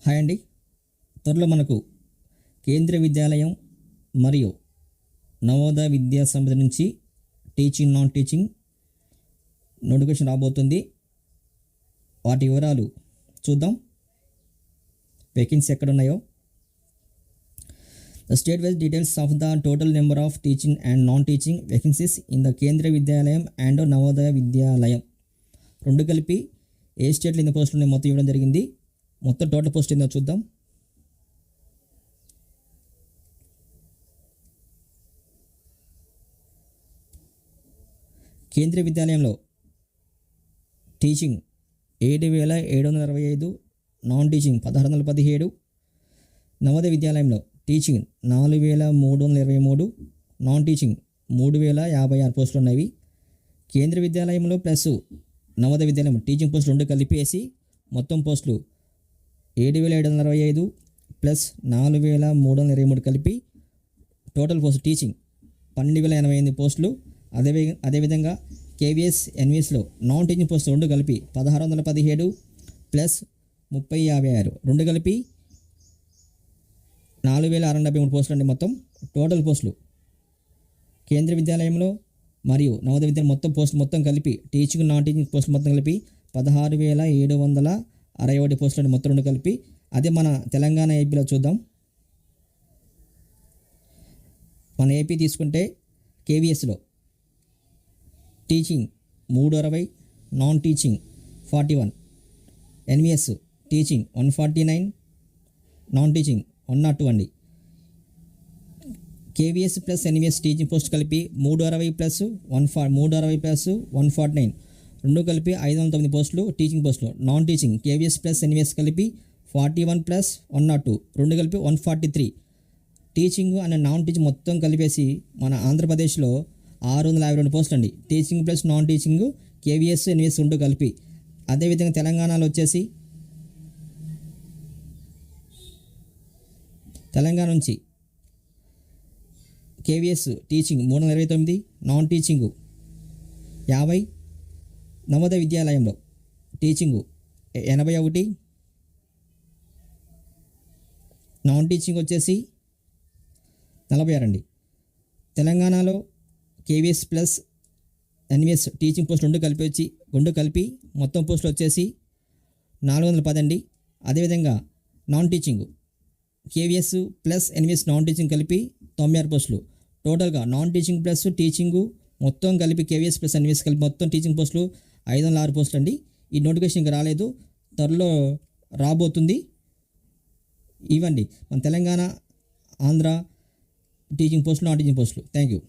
Hi అండి. త్వరలో మనకు కేంద్రీయ విద్యాలయం మరియు నవోదయ విద్యా సంస్థ నుంచి టీచింగ్ నాన్ టీచింగ్ నోటిఫికేషన్ రాబోతుంది. వాటి వివరాలు చూద్దాం. వేకెన్సీ ఎక్కడ ఉన్నాయో. The state wise details of the total number of teaching and non-teaching vacancies in the కేంద్రీయ విద్యాలయం అండ్ నవోదయ విద్యాలయం రెండు కలిపి ఏ స్టేట్లో ఎన్ని పోస్టులు ఉన్నాయి మొత్తం ఇవ్వడం జరిగింది. మొత్తం టోటల్ పోస్ట్ ఏందో చూద్దాం. కేంద్రీయ విద్యాలయంలో టీచింగ్ 7,765, నాన్ టీచింగ్ 1,617, నవోదయ విద్యాలయంలో టీచింగ్ 4,323, నాన్ టీచింగ్ 3,056 పోస్టులు ఉన్నవి. కేంద్ర విద్యాలయంలో ప్లస్ నవోదయ విద్యాలయం టీచింగ్ పోస్టులు రెండు కలిపేసి మొత్తం పోస్టులు 7,765 ప్లస్ 4,323 కలిపి టోటల్ పోస్ట్ టీచింగ్ 12,088 పోస్టులు. అదేవిధంగా కేవీఎస్ ఎన్వీఎస్లో నాన్ టీచింగ్ పోస్టులు రెండు కలిపి 1,617 ప్లస్ 30,56 రెండు కలిపి 4,673 పోస్టులు అండి. మొత్తం టోటల్ పోస్టులు కేంద్ర విద్యాలయంలో మరియు నవోదయ విద్యాలయం మొత్తం పోస్టులు మొత్తం కలిపి టీచింగ్ నాన్ టీచింగ్ పోస్టులు మొత్తం కలిపి 16,761 పోస్టులు అండి. మొత్తం రెండు కలిపి. అదే మన తెలంగాణ ఏపీలో చూద్దాం. మన ఏపీ తీసుకుంటే కేవీఎస్లో teaching 360, non teaching 41, NVS teaching 149, non teaching 102 అండి. KVS plus NVS teaching post కలిపి 360 ప్లస్ 149 రెండు కలిపి 509 పోస్టులు టీచింగ్ పోస్టులు. Non teaching KVS plus NVS కలిపి 41 ప్లస్ 102 రెండు కలిపి 143. టీచింగ్ అండ్ నాన్ టీచింగ్ మొత్తం కలిపేసి మన ఆంధ్రప్రదేశ్లో 652 పోస్టులు అండి. Teaching plus non teaching KVS NVS రెండు కలిపి. అదేవిధంగా తెలంగాణలో వచ్చేసి తెలంగాణ నుంచి KVS teaching 329, non teaching 50, Navodaya విద్యాలయంలో టీచింగ్ 81, నాన్ టీచింగ్ వచ్చేసి 46 అండి. తెలంగాణలో KVS plus NVS teaching post రెండు కలిపి మొత్తం పోస్టులు వచ్చేసి 410 అండి. అదేవిధంగా non teaching KVS plus NVS non teaching కలిపి 96 పోస్టులు. టోటల్గా నాన్ టీచింగ్ ప్లస్ టీచింగు మొత్తం కలిపి కేవీఎస్ ప్లస్ ఎన్విఎస్ కలిపి మొత్తం టీచింగ్ పోస్టులు 506 పోస్టులు అండి. ఈ నోటిఫికేషన్ ఇంకా రాలేదు, త్వరలో రాబోతుంది. ఇవ్వండి మన తెలంగాణ ఆంధ్ర టీచింగ్ పోస్టులు నాన్ టీచింగ్ పోస్టులు. Thank you.